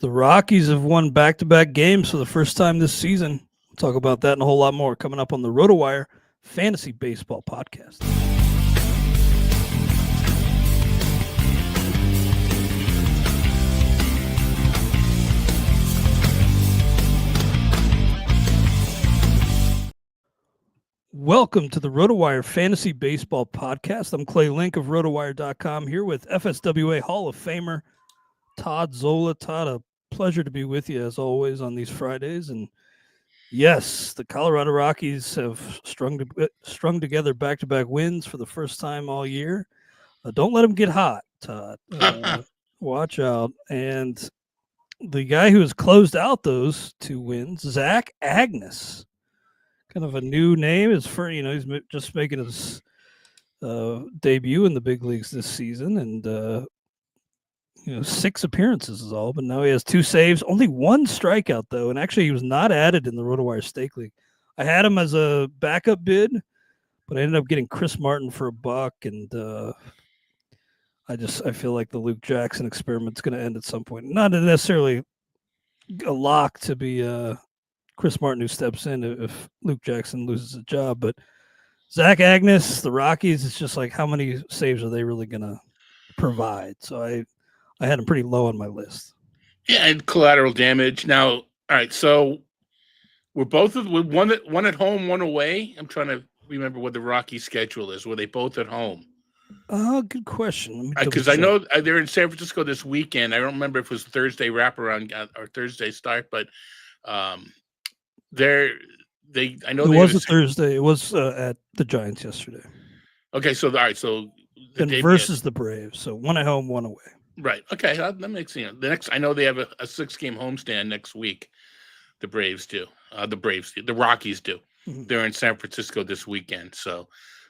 The Rockies have won back-to-back games for the first time this season. We'll talk about that and a whole lot more coming up on the RotoWire Fantasy Baseball Podcast. Welcome to the RotoWire Fantasy Baseball Podcast. I'm Clay Link of RotoWire.com here with FSWA Hall of Famer Todd Zola. Todd, a pleasure to be with you as always on these Fridays. And yes, the Colorado Rockies have strung together back-to-back wins for the first time all year. Don't let them get hot, Todd. Watch out. And the guy who has closed out those two wins, Zach Agnes. Kind of a new name. He's just making his debut in the big leagues this season, and 6 appearances is all. But now he has 2 saves, only 1 strikeout though, and actually he was not added in the RotoWire Stake League. I had him as a backup bid, but I ended up getting Chris Martin for $1, and I feel like the Luke Jackson experiment's going to end at some point. Not necessarily a lock to be Chris Martin who steps in if Luke Jackson loses a job, but Zach Agnes, the Rockies, it's just like how many saves are they really going to provide? So I had him pretty low on my list. Yeah, and collateral damage. Now, all right, so we're both one at home, one away. I'm trying to remember what the Rockies schedule is. Were they both at home? Good question. Because I know they're in San Francisco this weekend. I don't remember if it was Thursday wraparound or Thursday start, but I know it was a Thursday. It was at the Giants yesterday. Okay, so all right, so versus the Braves, so 1 at home, 1 away. Right. Okay, that makes sense. I know they have a 6-game homestand next week. The Braves do. The Rockies do. Mm-hmm. They're in San Francisco this weekend, so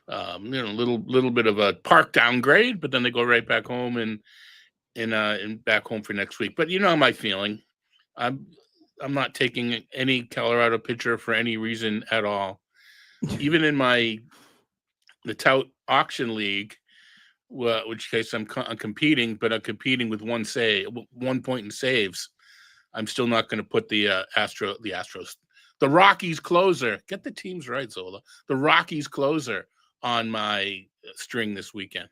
a little bit of a park downgrade, but then they go right back home and back home for next week. But you know my feeling. I'm not taking any Colorado pitcher for any reason at all. Even in the tout auction league, which case I'm competing, but I'm competing with 1 point in saves. I'm still not going to put the Rockies closer. Get the teams right, Zola. The Rockies closer on my string this weekend.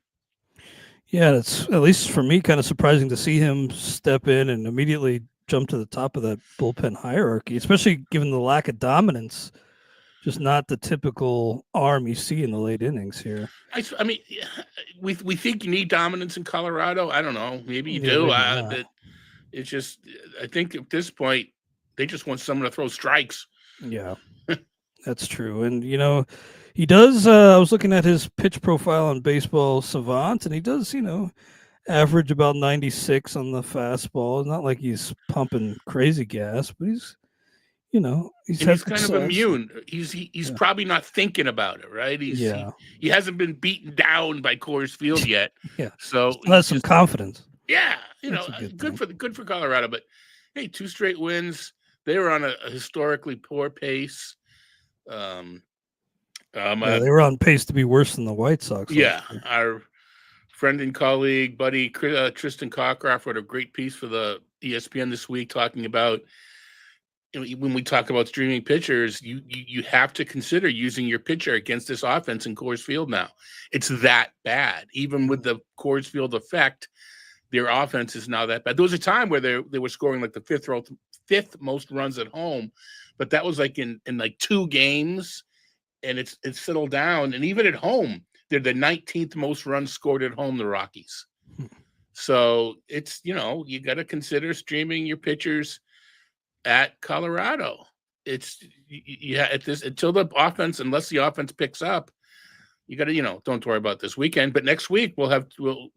Yeah, it's at least for me kind of surprising to see him step in and immediately jump to the top of that bullpen hierarchy, especially given the lack of dominance. Just not the typical arm you see in the late innings here. I mean, we think you need dominance in Colorado. I don't know. Maybe you do. It's just, I think at this point, they just want someone to throw strikes. Yeah, that's true. And, he does, I was looking at his pitch profile on Baseball Savant, and he does, average about 96 on the fastball. It's not like he's pumping crazy gas, but he's kind of immune. He's probably not thinking about it, right? He hasn't been beaten down by Coors Field yet. Yeah, so he has some confidence. Yeah, good for Colorado. But hey, 2 straight wins. They were on a historically poor pace. They were on pace to be worse than the White Sox. Yeah, our friend and colleague, buddy Tristan Cockcroft wrote a great piece for the ESPN this week talking about. When we talk about streaming pitchers, you have to consider using your pitcher against this offense in Coors Field now. It's that bad. Even with the Coors Field effect, their offense is now that bad. There was a time where they were scoring like the fifth most runs at home, but that was like in like 2 games, and it's settled down. And even at home, they're the 19th most runs scored at home, the Rockies. So it's, you got to consider streaming your pitchers at Colorado. It's until the offense, unless the offense picks up, you got to, don't worry about this weekend. But next week I don't know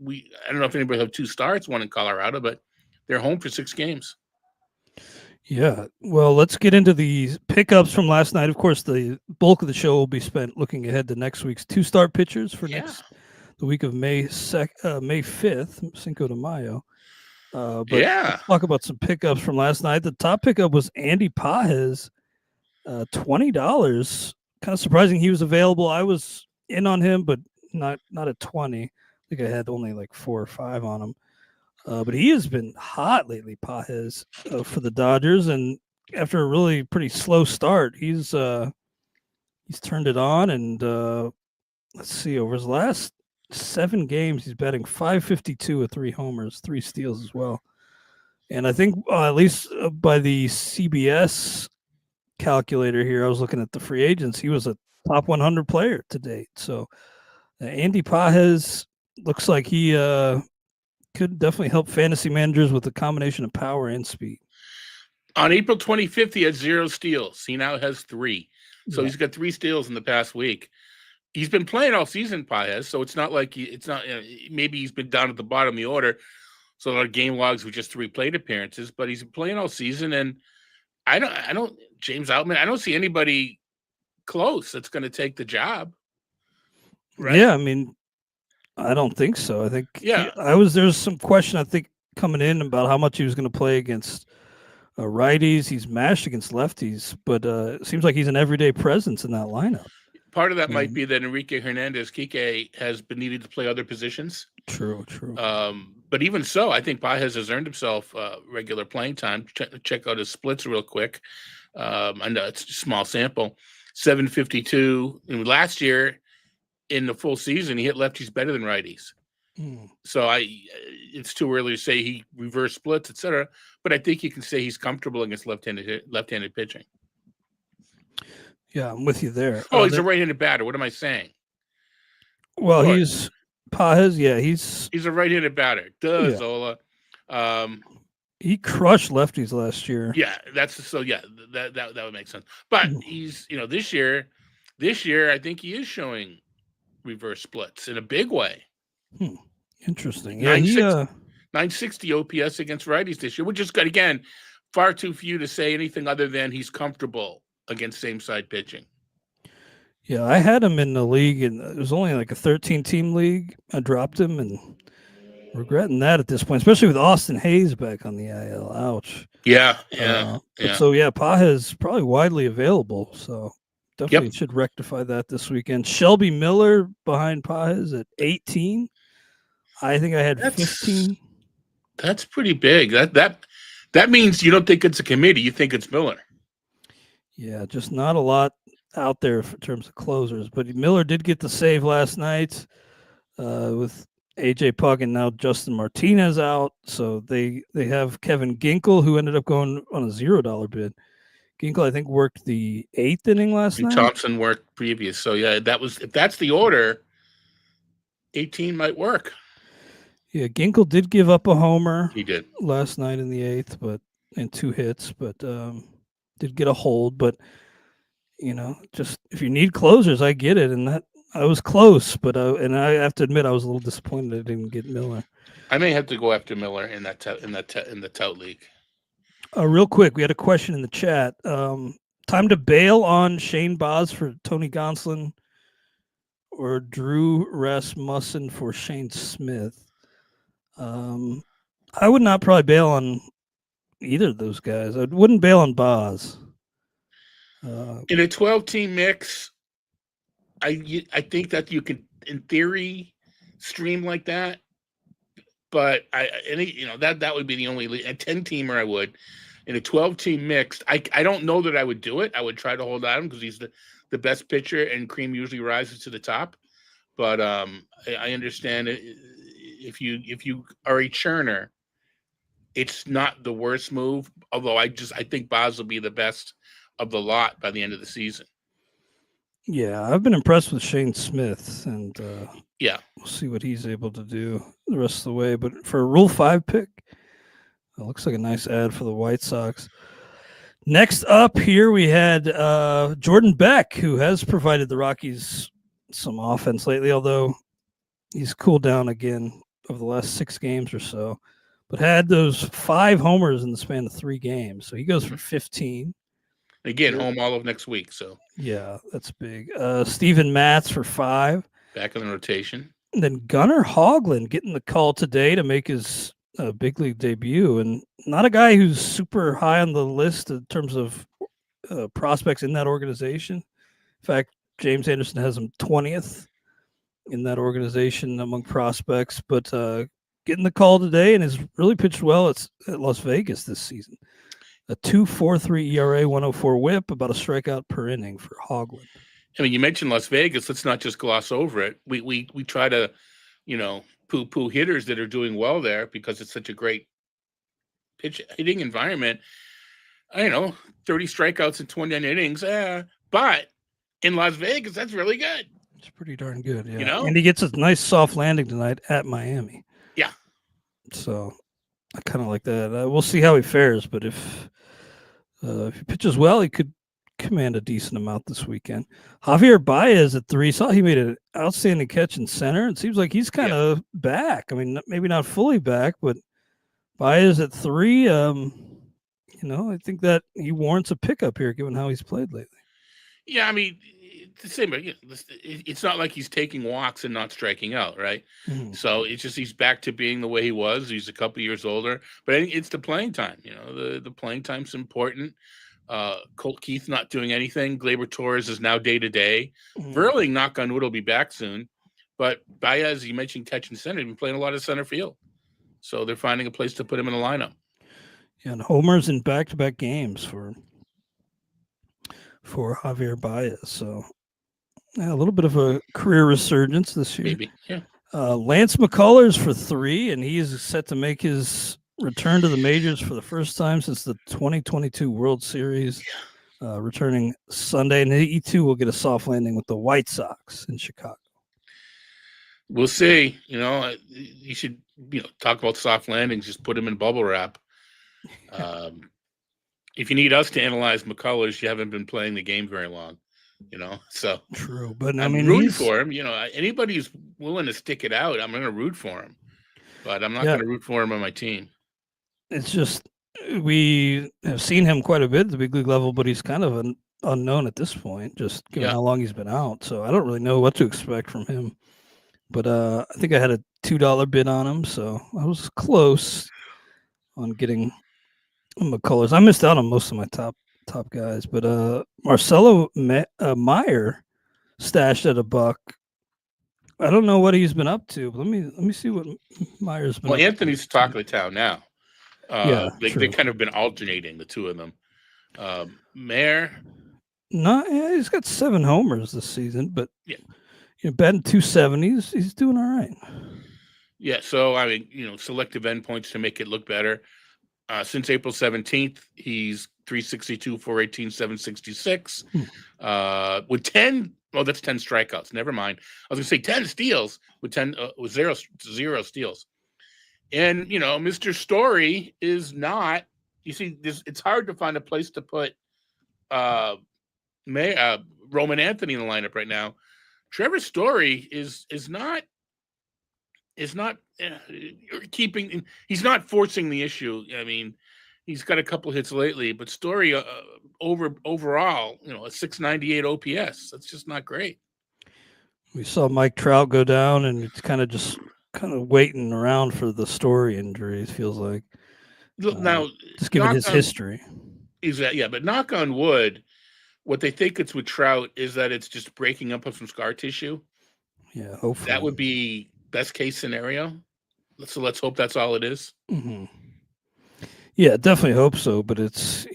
if anybody will have 2 starts, 1 in Colorado, but they're home for 6 games. Yeah. Well, let's get into the pickups from last night. Of course, the bulk of the show will be spent looking ahead to next week's 2-start pitchers for the week of May 5th, Cinco de Mayo. Let's talk about some pickups from last night. The top pickup was Andy Pages, $20. Kind of surprising he was available. I was in on him, but not at 20. I think I had only like 4 or 5 on him. But he has been hot lately, Pajes, for the Dodgers, and after a really pretty slow start, he's turned it on, and let's see, over his last 7 games, he's batting .552 with 3 homers, 3 steals as well. And I think at least by the CBS calculator here, I was looking at the free agents. He was a top 100 player to date. So Andy Pajes looks like he could definitely help fantasy managers with a combination of power and speed. On April 25th, he had 0 steals. He now has 3. So he's got 3 steals in the past week. He's been playing all season, Pajes. So it's not like maybe he's been down at the bottom of the order. So our game logs were just 3 plate appearances, but he's playing all season. And I don't James Outman, I don't see anybody close that's going to take the job. Right? Yeah, I mean, I don't think so. I think there's some question, I think, coming in about how much he was going to play against righties. He's mashed against lefties, but it seems like he's an everyday presence in that lineup. Part of that might be that Enrique Hernandez Kike has been needed to play other positions. True. But even so, I think Pajes has earned himself regular playing time. Check out his splits real quick. I know it's a small sample. 752. And last year, in the full season, he hit lefties better than righties. So it's too early to say he reverse splits, etc. But I think you can say he's comfortable against left-handed pitching. Yeah, I'm with you there. Oh, he's a right-handed batter. What am I saying? Well, he's Pajes. Yeah, he's a right-handed batter. Zola. He crushed lefties last year. Yeah, that would make sense. But he's this year I think he is showing reverse splits in a big way. Interesting. Yeah, 960 OPS against righties this year, which is good. Again, far too few to say anything other than he's comfortable against same side pitching. Yeah, I had him in the league, and it was only like a 13-team league. I dropped him, and regretting that at this point, especially with Austin Hayes back on the IL. Ouch. Yeah. So Pajes probably widely available. So definitely should rectify that this weekend. Shelby Miller behind Pajes at 18. I think I had 15. That's pretty big. That means you don't think it's a committee. You think it's Miller. Yeah, just not a lot out there in terms of closers. But Miller did get the save last night with AJ Pug and now Justin Martinez out. So they have Kevin Ginkel, who ended up going on a $0 bid. Ginkel, I think, worked the 8th inning last night. Thompson worked previous. So yeah, if that's the order, 18 might work. Yeah, Ginkel did give up a homer. He did last night in the 8th, and 2 hits, but did get a hold. But just if you need closers, I get it, and that I was close, but I have to admit I was a little disappointed I didn't get Miller. I may have to go after Miller in the tout league. Real quick, we had a question in the chat. Time to bail on Shane Baz for Tony Gonsolin or Drew Rasmussen for Shane Smith. I would not probably bail on either of those guys. I wouldn't bail on Baz. In a 12-team mix, I think that you could, in theory, stream like that. But that would be the only league. A 10-teamer I would. In a 12-team mix, I don't know that I would do it. I would try to hold on because he's the best pitcher, and cream usually rises to the top. But I understand it. If you are a churner, it's not the worst move. Although I think Baz will be the best of the lot by the end of the season. Yeah, I've been impressed with Shane Smith, and we'll see what he's able to do the rest of the way. But for a Rule 5 pick, it looks like a nice ad for the White Sox. Next up here, we had Jordan Beck, who has provided the Rockies some offense lately, although he's cooled down again over the last 6 games or so, but had those 5 homers in the span of 3 games. So he goes for 15. Again, home all of next week. So yeah, that's big. Steven Matz for 5. Back in the rotation. And then Gunnar Hogland getting the call today to make his big league debut, and not a guy who's super high on the list in terms of prospects in that organization. In fact, James Anderson has him 20th in that organization among prospects, but getting the call today and has really pitched well at Las Vegas this season. A 2.43 ERA, 104 WHIP, about a strikeout per inning for Hogland. I mean, you mentioned Las Vegas. Let's not just gloss over it. We try to, poo hitters that are doing well there because it's such a great pitch hitting environment. 30 strikeouts in 29 innings. But in Las Vegas, that's really good. It's pretty darn good, yeah. And he gets a nice soft landing tonight at Miami. Yeah. So I kind of like that. We'll see how he fares, but if he pitches well, he could command a decent amount this weekend. Javier Baez at 3. Saw he made an outstanding catch in center. It seems like he's kind of back. I mean, maybe not fully back, but Baez at 3. I think that he warrants a pickup here, given how he's played lately. Yeah, I mean, it's the same. It's not like he's taking walks and not striking out, right? Mm-hmm. So it's just he's back to being the way he was. He's a couple years older, but I think it's the playing time. The playing time's important. Colt Keith not doing anything. Gleyber Torres is now day to day. Verling, knock on wood, will be back soon. But Baez, you mentioned catching center, he's been playing a lot of center field, so they're finding a place to put him in the lineup. Yeah, and homers in back-to-back games for Javier Baez. So a little bit of a career resurgence this year. Maybe, yeah. Lance McCullers for 3, and he is set to make his return to the majors for the first time since the 2022 World Series, returning Sunday. And he too will get a soft landing with the White Sox in Chicago. We'll see. You should talk about soft landings. Just put him in bubble wrap. If you need us to analyze McCullers, you haven't been playing the game very long. So true. But I'm rooting for him. Anybody who's willing to stick it out, I'm going to root for him. But I'm not going to root for him on my team. It's just we have seen him quite a bit at the big league level, but he's kind of an unknown at this point, just given how long he's been out. So I don't really know what to expect from him. But I think I had a $2 bid on him, so I was close on getting McCullers. I missed out on most of my top guys, but Marcelo Meyer stashed at $1. I don't know what he's been up to, but let me see what Meyer's been. Well, Anthony's talk of the town now. They kind of been alternating the two of them. Mayer, he's got 7 homers this season, but batting .270, he's doing all right. Yeah, so I mean, selective endpoints to make it look better. Since April 17th, he's 362, 418, 766. With 10, that's 10 strikeouts. Never mind. I was gonna say 10 steals with 10 with zero steals. And Mr. Story is not. You see, it's hard to find a place to put Roman Anthony in the lineup right now. Trevor Story is not keeping. He's not forcing the issue. I mean, he's got a couple hits lately, but Story overall, a 698 OPS. That's just not great. We saw Mike Trout go down, and it's kind of waiting around for the Story injury. It feels like now, just given his history. Exactly, but knock on wood. What they think it's with Trout is that it's just breaking up of some scar tissue. Yeah, hopefully that would be best case scenario. So let's hope that's all it is. Mm-hmm. Yeah, definitely hope so. But it's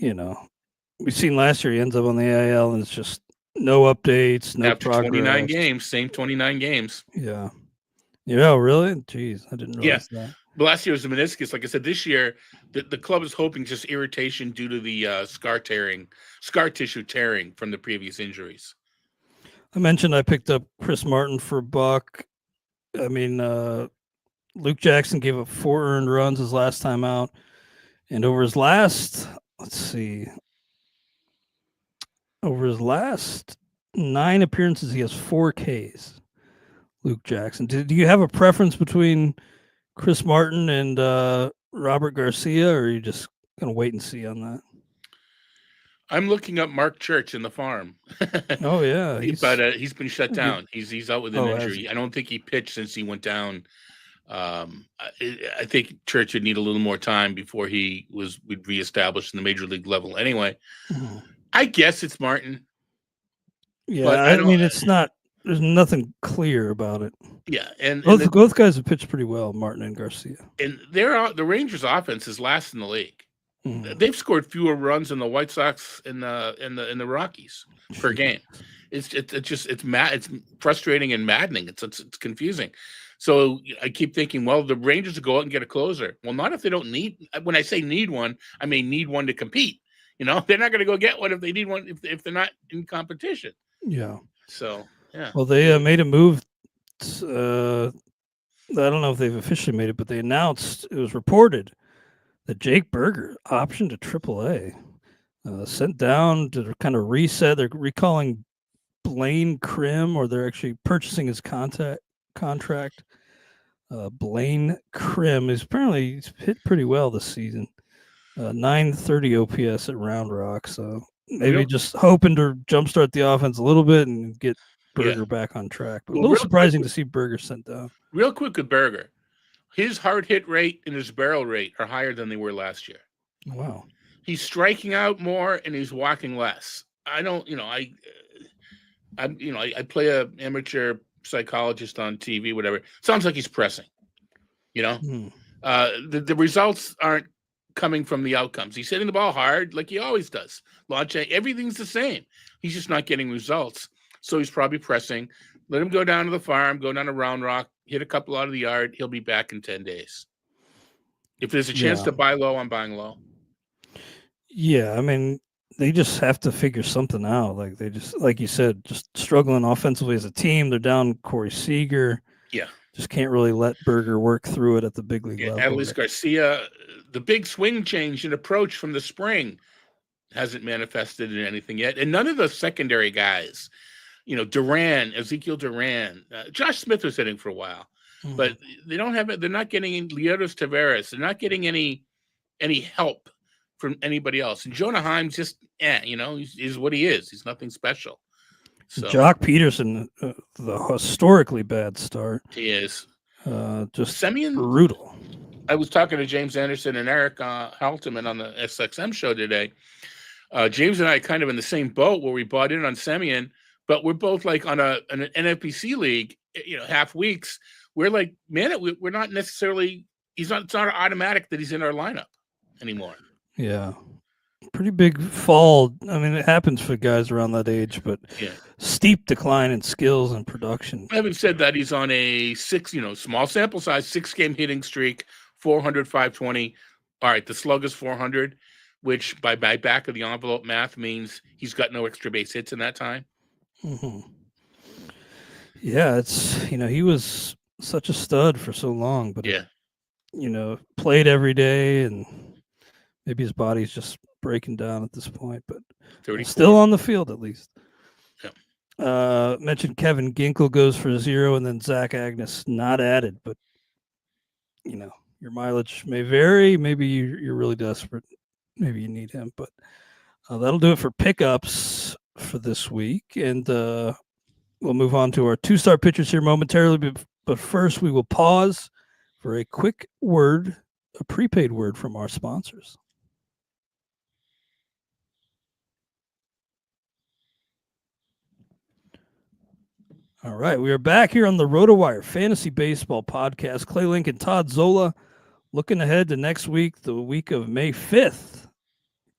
we've seen last year he ends up on the AL and it's just no updates, no After progress. 29 games, same 29 games. Yeah. Yeah, really? Jeez, I didn't realize that. But last year was the meniscus. Like I said, this year the club is hoping just irritation due to the scar tissue tearing from the previous injuries. I mentioned I picked up Chris Martin for $1. I mean, Luke Jackson gave up 4 earned runs his last time out, and over his last 9 appearances, he has 4 Ks. Luke Jackson. Do you have a preference between Chris Martin and Robert Garcia, or are you just gonna wait and see on that? I'm looking up Mark Church in the farm. Oh yeah, but he's been shut down. He's out with an injury. I don't think he pitched since he went down. I think Church would need a little more time before he would reestablish in the major league level. Anyway, I guess it's Martin. Yeah, I mean it's not there's nothing clear about it. Yeah, and Both guys have pitched pretty well, Martin and Garcia. and the Rangers' offense is last in the league. Mhm. They've scored fewer runs than the White Sox in the Rockies per game. It's frustrating and maddening. It's confusing. So I keep thinking, well, the Rangers will go out and get a closer. Well, not if they don't need. When I say need one, I mean need one to compete. You know, they're not going to go get one if they need one if they're not in competition. Yeah. So yeah. Well, they made a move. I don't know if they've officially made it, but they announced, it was reported that Jake Berger optioned to AAA, sent down to kind of reset. They're recalling Blaine Krim, or they're actually purchasing his contract. Blaine Krim is apparently he's hit pretty well this season. 930 OPS at Round Rock, so maybe just hoping to jumpstart the offense a little bit and get Berger back on track. But a little surprising to see Berger sent down. Real quick with Berger, his hard hit rate and his barrel rate are higher than they were last year. Wow. He's striking out more and he's walking less. I don't, I play a amateur psychologist on TV, whatever. Sounds like he's pressing. The results aren't coming from the outcomes. He's hitting the ball hard like he always does. Launching, everything's the same. He's just not getting results. So he's probably pressing. Let him go down to the farm, go down to Round Rock, hit a couple out of the yard. He'll be back in 10 days. If there's a chance to buy low, I'm buying low. Yeah, I mean, they just have to figure something out. Like they just, like you said, just struggling offensively as a team. They're down Corey Seager. Yeah. Just can't really let Berger work through it at the big league level. Adolis Garcia, the big swing change in approach from the spring hasn't manifested in anything yet. And none of the secondary guys, Duran, Ezekiel Duran, Josh Smith was hitting for a while, but they don't have it. They're not getting Leotis Taveras. They're not getting any help from anybody else. And Jonah Heim just, he's what he is. He's nothing special. So Jock Peterson, the historically bad start. He is. Just Semyon, brutal. I was talking to James Anderson and Eric Halteman on the SXM show today. James and I are kind of in the same boat where we bought in on Semyon, but we're both like on an NFPC league, half weeks. We're like, man, we're not necessarily, it's not automatic that he's in our lineup anymore. Yeah. Pretty big fall. I mean, it happens for guys around that age, but steep decline in skills and production. Having said that, he's on a small sample size, 6-game hitting streak, 400, 520. All right, the slug is 400, which by back of the envelope math means he's got no extra base hits in that time. Mm-hmm. Yeah, it's, he was such a stud for so long, but, played every day, and maybe his body's just breaking down at this point, but still on the field at least. Yeah. Mentioned Kevin Ginkel goes for 0, and then Zach Agnes not added, but your mileage may vary. Maybe you're really desperate. Maybe you need him, but that'll do it for pickups for this week, and we'll move on to our 2-star pitchers here momentarily. But first, we will pause for a quick word, a prepaid word from our sponsors. All right, we are back here on the RotoWire Fantasy Baseball Podcast. Clay, Link, and Todd Zola looking ahead to next week, the week of May 5th,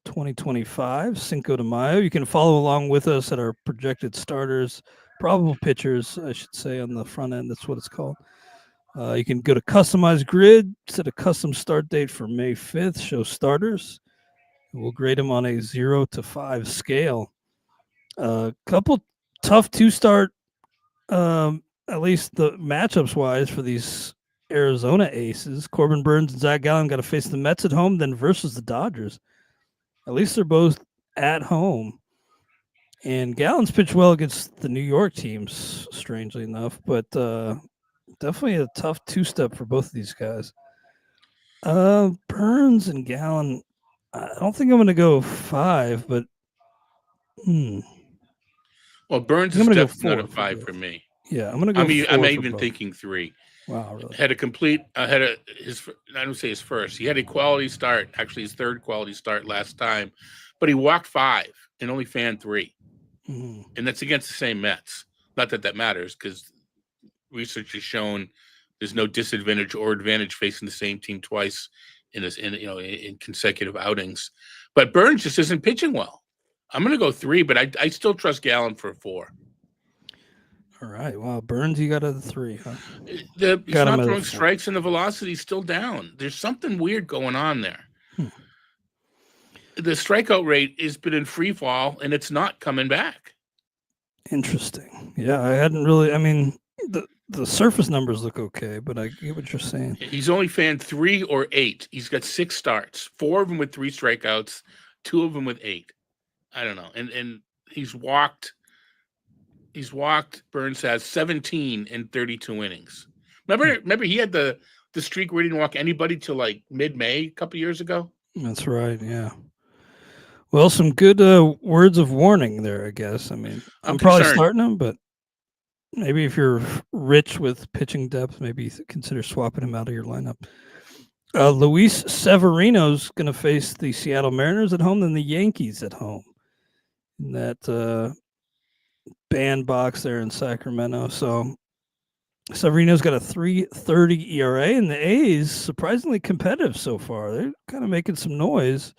2025, Cinco de Mayo. You can follow along with us at our projected starters, probable pitchers, I should say, on the front end. That's what it's called. You can go to Customized Grid, set a custom start date for May 5th, show starters. We'll grade them on a 0 to 5 scale. A couple tough 2-start, at least the matchups wise, for these Arizona aces. Corbin Burns and Zach Gallen got to face the Mets at home, then versus the Dodgers. At least they're both at home. And Gallen's pitched well against the New York teams, strangely enough, but definitely a tough 2-step for both of these guys. Burns and Gallen, I don't think I'm going to go 5, but well, Burns is definitely not a 5 for me. Yeah, I'm going to go. I'm even thinking 3. Wow, really? I don't say his first. He had a quality start, actually his third quality start last time, but he walked 5 and only fanned 3. And that's against the same Mets. Not that that matters, because research has shown there's no disadvantage or advantage facing the same team twice in consecutive outings. But Burns just isn't pitching well. I'm going to go 3, but I still trust Gallen for 4. All right. Wow. Burns, you got a 3, huh? He's Got him not at a throwing 4. strikes, and the velocity's still down. There's something weird going on there. The strikeout rate has been in free fall, and it's not coming back. Interesting. Yeah, I hadn't really. I mean, the surface numbers look okay, but I get what you're saying. He's only fanned 3 or 8. He's got 6 starts, 4 of them with 3 strikeouts, 2 of them with 8. I don't know. And he's walked. Burns has 17 in 32 innings. Remember he had the streak where he didn't walk anybody till like mid-May a couple years ago. That's right. Yeah. Well, some good words of warning there, I guess. I mean, I'm probably starting him, but maybe if you're rich with pitching depth, maybe consider swapping him out of your lineup. Luis Severino's going to face the Seattle Mariners at home, then the Yankees at home in that bandbox there in Sacramento. So Severino's got a 3.30 ERA, and the A's surprisingly competitive so far. They're kind of making some noise,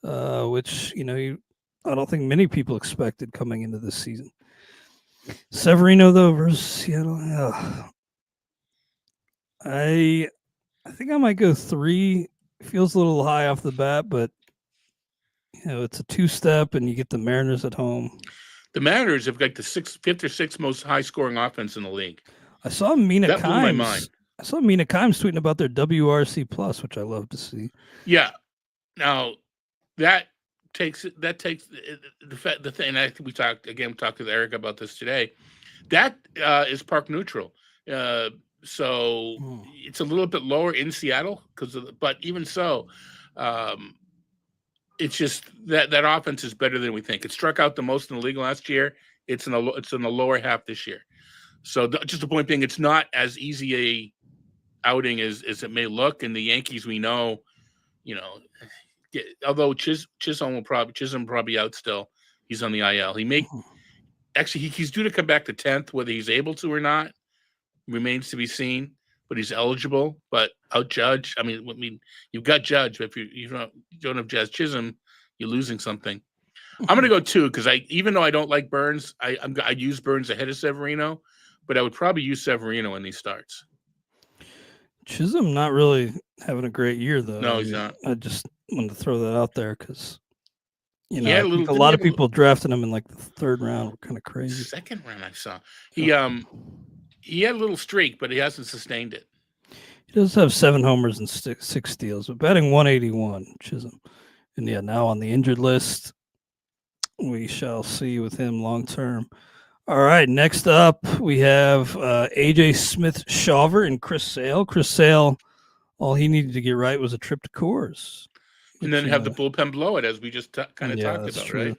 which I don't think many people expected coming into this season. Severino though versus Seattle, I think I might go 3. Feels a little high off the bat, but it's a 2-step, and you get the Mariners at home. The Mariners have got the 5th or 6th most high-scoring offense in the league. I saw Mina Kimes. Blew my mind. I saw Mina Kimes tweeting about their WRC plus, which I love to see. Yeah. Now that takes the thing. I think we talked with Eric about this today. That is park neutral. So it's a little bit lower in Seattle but even so, it's just that offense is better than we think. It struck out the most in the league last year. It's in the lower half this year. So just the point being, it's not as easy a outing as it may look. And the Yankees, we know, although Chisholm probably out still. He's on the IL. He's due to come back to 10th. Whether he's able to or not remains to be seen. But he's eligible. But out Judge. I mean, you've got Judge. But if you don't have Jazz Chisholm, you're losing something. I'm going to go 2 because even though I don't like Burns, I'd use Burns ahead of Severino, but I would probably use Severino in these starts. Chisholm not really having a great year though. No, he's not. I just wanted to throw that out there because a lot of people drafted him in like the 3rd round. Were kind of crazy. 2nd round, I saw he had a little streak, but he hasn't sustained it. He does have 7 homers and 6 steals, but batting 181, Chisholm, and now on the injured list. We shall see with him long term. All right, next up we have AJ Smith-Shawver and Chris Sale. Chris Sale, all he needed to get right was a trip to Coors. And then have the bullpen blow it, as we just kind of talked about, true. Right?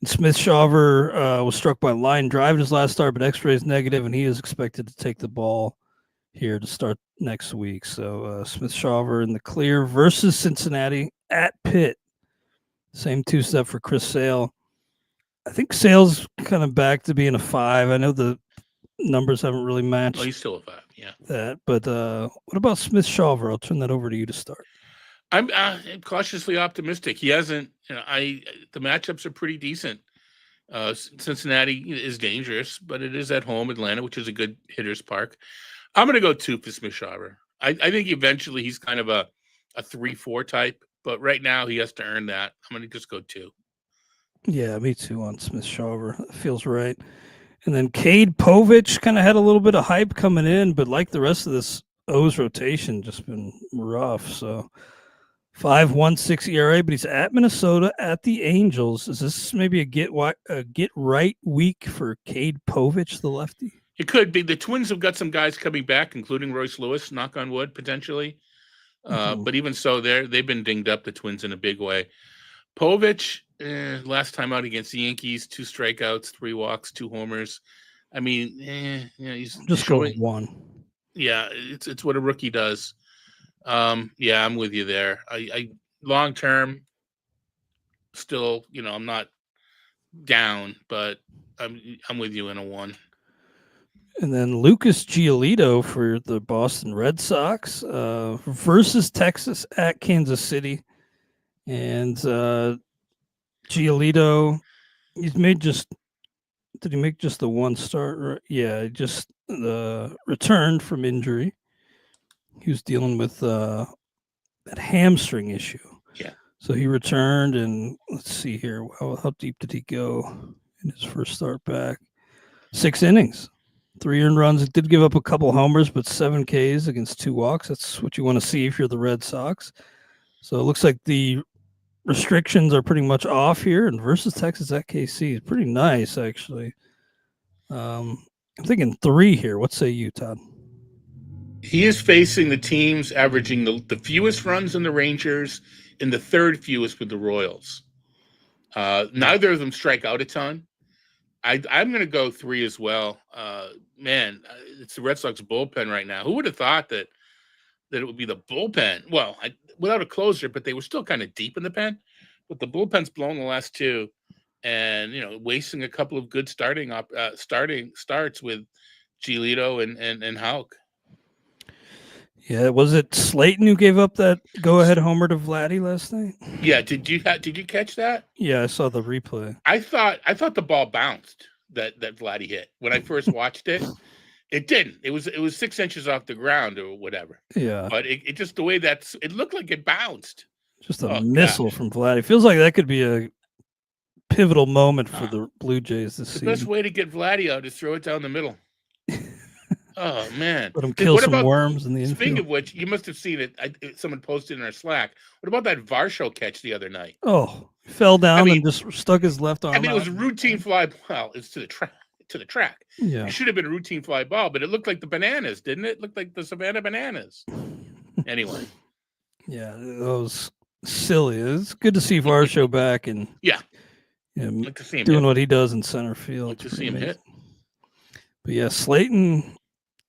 And Smith-Shawver was struck by line drive in his last start, but X-ray is negative, and he is expected to take the ball here to start next week. So Smith-Shawver in the clear versus Cincinnati at Pitt. Same 2-step for Chris Sale. I think Sale's kind of back to being a 5. I know the numbers haven't really matched. Oh, he's still a 5, yeah. But what about Smith-Shawver? I'll turn that over to you to start. I'm cautiously optimistic. He hasn't. The matchups are pretty decent. Cincinnati is dangerous, but it is at home, Atlanta, which is a good hitter's park. I'm going to go 2 for Smith-Shawver. I think eventually he's kind of a 3-4 type, but right now he has to earn that. I'm going to just go 2. Yeah, me too on Smith-Shawver. That feels right. And then Cade Povich kind of had a little bit of hype coming in, but like the rest of this O's rotation, just been rough. So 5.16 ERA, but he's at Minnesota, at the Angels. Is this maybe a get right week for Cade Povich, the lefty? It could be. The Twins have got some guys coming back, including Royce Lewis, knock on wood, potentially. But even so, they've been dinged up, the Twins, in a big way. Povich, last time out against the Yankees, 2 strikeouts, 3 walks, 2 homers. I mean, he's just going 1. Yeah, it's what a rookie does. Yeah, I'm with you there. I long term, still, I'm not down, but I'm with you in a 1. And then Lucas Giolito for the Boston Red Sox versus Texas at Kansas City. And Giolito, he's made just did he make just the one start? Yeah, just returned from injury. He was dealing with that hamstring issue. Yeah. So he returned, and let's see here. How deep did he go in his first start back? 6 innings, 3 earned runs. It did give up a couple homers, but 7 Ks against 2 walks. That's what you want to see if you're the Red Sox. So it looks like the restrictions are pretty much off here, and versus Texas at KC is pretty nice, actually. I'm thinking 3 here. What say you, Todd? He is facing the teams averaging the fewest runs in the Rangers and the 3rd fewest with the Royals. Neither of them strike out a ton. I'm going to go 3 as well. Man, it's the Red Sox bullpen right now. Who would have thought that it would be the bullpen? Well, without a closer, but they were still kind of deep in the pen. But the bullpen's blown the last 2, and wasting a couple of good starting starts with Giolito and Houck. Yeah, was it Slayton who gave up that go-ahead homer to Vladdy last night? Yeah, did you catch that? Yeah, I saw the replay. I thought the ball bounced that Vladdy hit when I first watched it. It didn't. It was 6 inches off the ground or whatever. Yeah, but it just the way it looked like it bounced. Just a missile from Vladdy. Feels like that could be a pivotal moment for the Blue Jays this season. The best way to get Vladdy out is throw it down the middle. Oh man! Let him kill some worms in the infield. Speaking of which, you must have seen it. Someone posted in our Slack. What about that Varsho catch the other night? Oh, he fell down and just stuck his left arm. I mean, it was a routine fly. Well, it's to the track. Yeah, it should have been a routine fly ball, but it looked like the bananas, didn't it? It looked like the Savannah Bananas. Anyway. Yeah, that was silly. It's good to see Varsho back and like to see him doing hit. what he does in center field. Like to see him hit. But yeah, Slayton.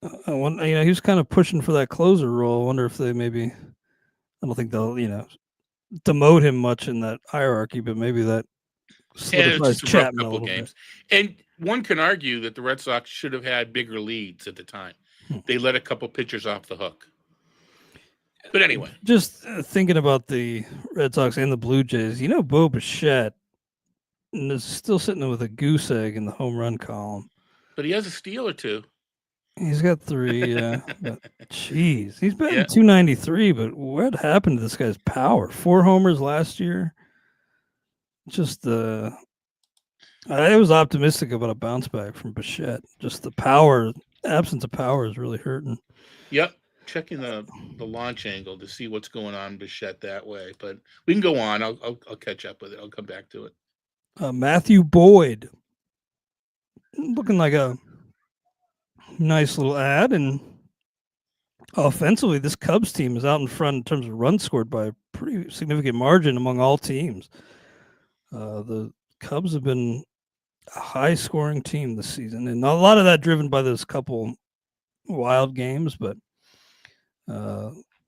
He was kind of pushing for that closer role. I wonder if they maybe. I don't think they'll demote him much in that hierarchy, but maybe that solidifies Chapman a little games. Bit. And one can argue that the Red Sox should have had bigger leads at the time. They let a couple pitchers off the hook. But anyway, just thinking about the Red Sox and the Blue Jays, Bo Bichette is still sitting there with a goose egg in the home run column. But he has a steal or 2. He's got 3, yeah. But jeez, he's batting 293. But what happened to this guy's power? 4 homers last year. Just I was optimistic about a bounce back from Bichette. Just the power, absence of power is really hurting. Yep. Checking the launch angle to see what's going on Bichette that way, but we can go on. I'll catch up with it. I'll come back to it. Matthew Boyd, looking like a nice little ad, and offensively, this Cubs team is out in front in terms of runs scored by a pretty significant margin among all teams. The Cubs have been a high-scoring team this season, and a lot of that driven by those couple wild games, but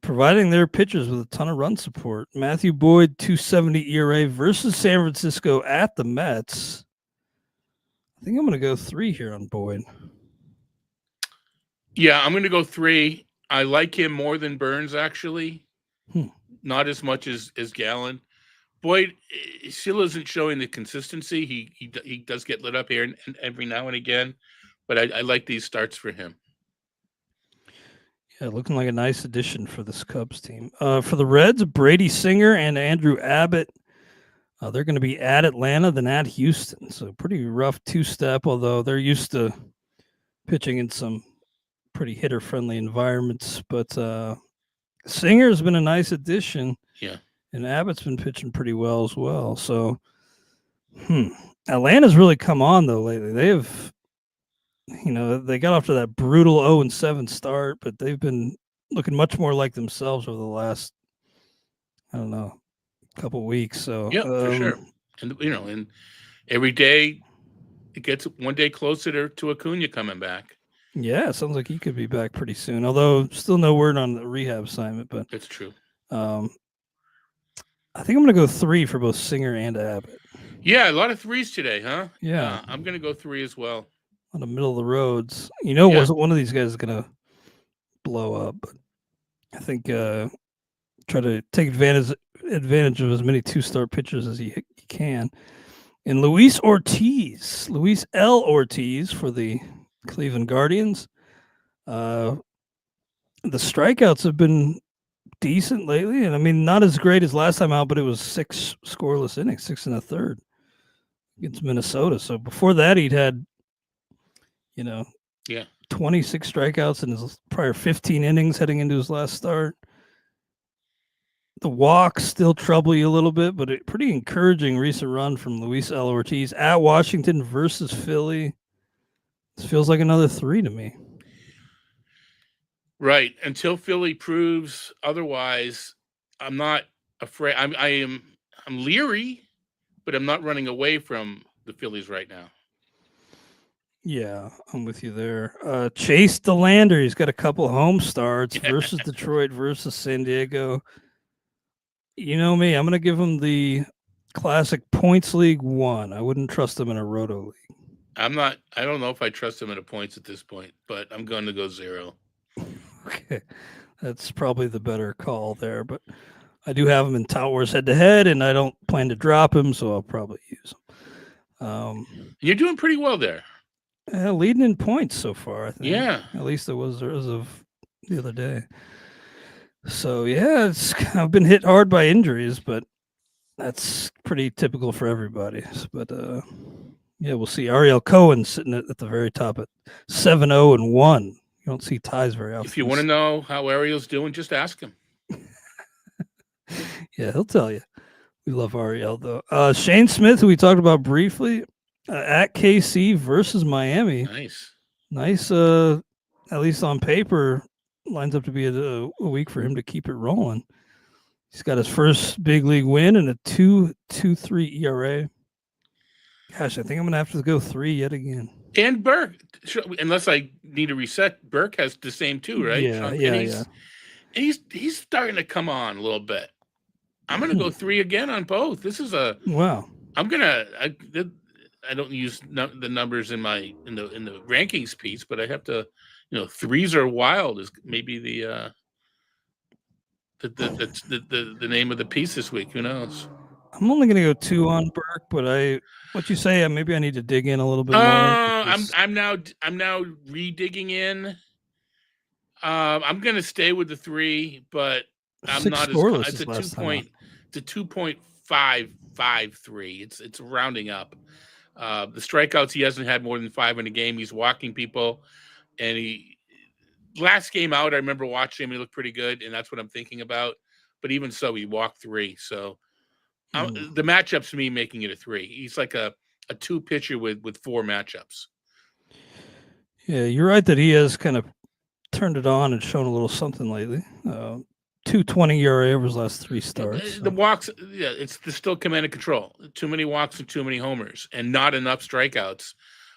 providing their pitchers with a ton of run support. Matthew Boyd, 2.70 ERA versus San Francisco at the Mets. I think I'm going to go 3 here on Boyd. Yeah, I'm going to go 3. I like him more than Burns, actually. Not as much as Gallen. Boyd still isn't showing the consistency. He does get lit up here and every now and again, but I like these starts for him. Yeah, looking like a nice addition for this Cubs team. For the Reds, Brady Singer and Andrew Abbott. They're going to be at Atlanta, then at Houston. So pretty rough 2-step, although they're used to pitching in some pretty hitter-friendly environments. But Singer's been a nice addition. Yeah. And Abbott's been pitching pretty well as well. So, Atlanta's really come on, though, lately. They have, they got off to that brutal 0-7 start, but they've been looking much more like themselves over the last, couple weeks. So, yeah, for sure. And, and every day it gets one day closer to Acuna coming back. Yeah, it sounds like he could be back pretty soon, although still no word on the rehab assignment. But that's true. I think I'm going to go 3 for both Singer and Abbott. Yeah, a lot of threes today, huh? Yeah, I'm gonna go 3 as well. on the middle of the roads. Yeah. Wasn't one of these guys going to blow up? But I think try to take advantage of as many 2-star pitchers as he can. And Luis L. Ortiz for the Cleveland Guardians. The strikeouts have been decent lately, and I mean not as great as last time out, but it was 6 scoreless innings, 6 and a third against Minnesota. So before that, he'd had Yeah. 26 strikeouts in his prior 15 innings heading into his last start. The walks still trouble you a little bit, but a pretty encouraging recent run from Luis L. Ortiz at Washington versus Philly. This feels like another 3 to me. Right. Until Philly proves otherwise, I'm not afraid. I'm leery, but I'm not running away from the Phillies right now. Yeah, I'm with you there. Chase DeLander, he's got a couple home starts versus Detroit versus San Diego. You know me, I'm going to give him the classic points league 1. I wouldn't trust him in a roto league. I don't know if I trust him at a points at this point, but I'm going to go 0. Okay. That's probably the better call there, but I do have him in Tout Wars head to head, and I don't plan to drop him, so I'll probably use him. You're doing pretty well there. Leading in points so far, I think. Yeah. At least it was as of the other day. So, yeah, I've been hit hard by injuries, but that's pretty typical for everybody. But, yeah, we'll see. Ariel Cohen sitting at the very top at 7-0-1. You don't see ties very often. If you want to know how Ariel's doing, just ask him. Yeah, he'll tell you. We love Ariel, though. Shane Smith, who we talked about briefly, at KC versus Miami. Nice. At least on paper, lines up to be a week for him to keep it rolling. He's got his first big league win and a 2.23 ERA. Gosh, I think I'm gonna have to go 3 yet again. And Burke, unless I need a reset, Burke has the same too, right? Yeah. And he's starting to come on a little bit. I'm gonna go 3 again on both. This is a wow. I don't use the numbers in the rankings piece, but I have to. 3s are wild is maybe the name of the piece this week. Who knows? I'm only gonna go 2 on Burke, but what you say, maybe I need to dig in a little bit more. I'm now redigging in. I'm gonna stay with the 3, but I'm not as it's a 2.553. It's rounding up. The strikeouts, he hasn't had more than 5 in a game. He's walking people, and last game out, I remember watching him. He looked pretty good, and that's what I'm thinking about. But even so, he walked 3. So the matchups, me making it a 3. He's like a 2 pitcher with 4 matchups. Yeah, you're right that he has kind of turned it on and shown a little something lately. 2.20 ERA over his last 3 starts. The walks, it's still command and control. Too many walks and too many homers, and not enough strikeouts.